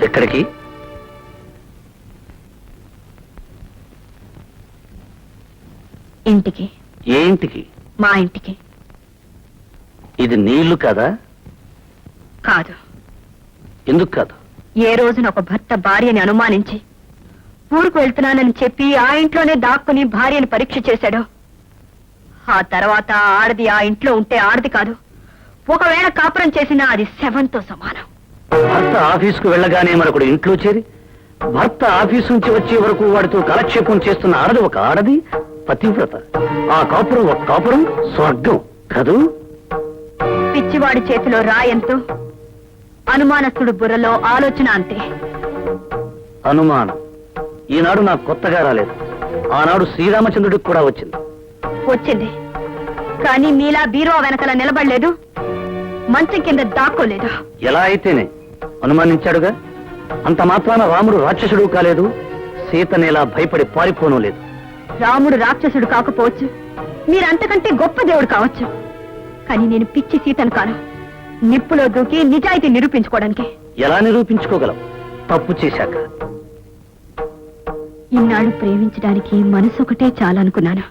ఎక్కడికి? ఇంటికి. ఏ ఇంటికి? మా ఇంటికి. ఇది నీ ఇల్లు కాదా? కాదు. ఎందుకు కాదు? ఏ రోజున ఒక భర్త భార్యని అనుమానించి ఊరుకు వెళ్తున్నానని చెప్పి ఆ ఇంట్లోనే దాక్కుని భార్యని పరీక్ష చేశాడు, ఆ తర్వాత ఆడది ఆ ఇంట్లో ఉంటే ఆడది కాదు, ఒకవేళ కాపురం చేసినా అది శవంతో సమానం. భర్త ఆఫీసుకు వెళ్ళగానే మరొకడు ఇంట్లో చేరి భర్త ఆఫీసు నుంచి వచ్చే వరకు వాడితో కాలక్షేపం చేస్తున్న ఆడది ఒక ఆడది, పతివ్రత. ఆ కాపురం ఒక కాపురం, స్వర్గం కదూ? పిచ్చివాడి చేతిలో రాయంతో అనుమానస్తుడు బుర్రలో ఆలోచన అంతే. అనుమానం ఈనాడు నాకు కొత్తగా రాలేదు. ఆనాడు శ్రీరామచంద్రుడికి కూడా వచ్చింది. వచ్చింది, కానీ మీలా బీరో వెనకల నిలబడలేదు, మంచం కింద దాక్కోలేదు. ఎలా అయితేనే అనుమానించాడుగా. అంత మాత్రాన రాముడు రాక్షసుడు కాలేదు, సీతనేలా భయపడి పారిపోనూ లేదు. రాముడు రాక్షసుడు కాకపోవచ్చు, మీరంతకంటే గొప్ప దేవుడు కావచ్చు, కానీ నేను పిచ్చి సీతను కాను. నిప్పులో దూకి నిజాయితీ నిరూపించుకోవడానికి. ఎలా నిరూపించుకోగలం తప్పు చేశాక? ఇన్నాళ్ళు ప్రేమించడానికి మనసు ఒకటే చాలనుకున్నాను,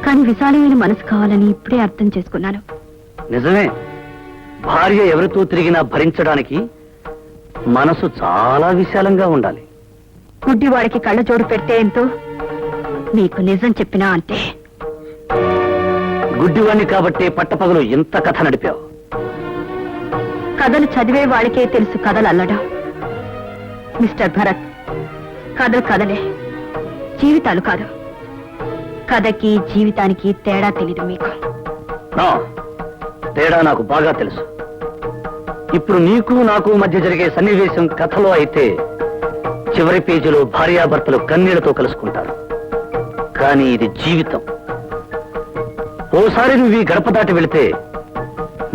కానీ విశాలమైన మనసు కావాలని ఇప్పుడే అర్థం చేసుకున్నాను. నిజమే, భార్య ఎవరితో తిరిగినా భరించడానికి మనసు చాలా విశాలంగా ఉండాలి. గుడ్డివాడికి కళ్ళజోడు పెడితే ఎంతో, మీకు నిజం చెప్పినా అంతే. గుడ్డివాణ్ణి కాబట్టే పట్టపగలు ఇంత కథ నడిపావు. కథలు చదివే వాళ్ళకే తెలుసు కథలు అల్లడం. మిస్టర్ భరత్, కథలు కథలే, జీవితాలు కాదు. కథకి జీవితానికి తేడా తెలీదు మీకు. నా తేడా నాకు బాగా తెలుసు. ఇప్పుడు నీకు నాకు మధ్య జరిగే సన్నివేశం కథలో అయితే చివరి పేజీలో భార్యాభర్తలు కన్నీళ్లతో కలుసుకుంటారు. కానీ ఇది జీవితం. ఓసారి నువ్వు ఈ గడప దాటి వెళితే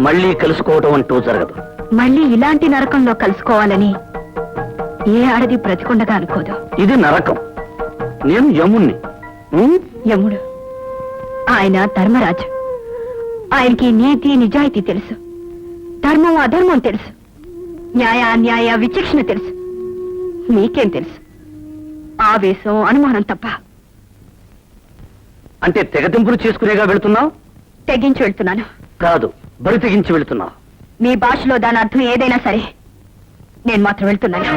మళ్ళీ కలుసుకోవటం అంటూ జరగదు. మళ్ళీ ఇలాంటి నరకంలో కలుసుకోవాలని ఏ ఆడది బ్రతికుండగా అనుకోదు. ఇది నరకం. నేను యముణ్ణి. యముడు ఆయన ధర్మరాజు. ఆయనకి నీతి నిజాయితీ తెలుసు, ధర్మం అధర్మం తెలుసు, న్యాయ అన్యాయ విచక్షణ తెలుసు. మీకేం తెలుసు? ఆవేశం అనుమానం తప్ప. అంటే తెగతింపులు చేసుకునేగా వెళుతున్నావు? తెగించి వెళ్తున్నాను. కాదు, బరి తెగించి వెళుతున్నావు. మీ భాషలో దాని అర్థం ఏదైనా సరే, నేను మాత్రం వెళ్తున్నాను.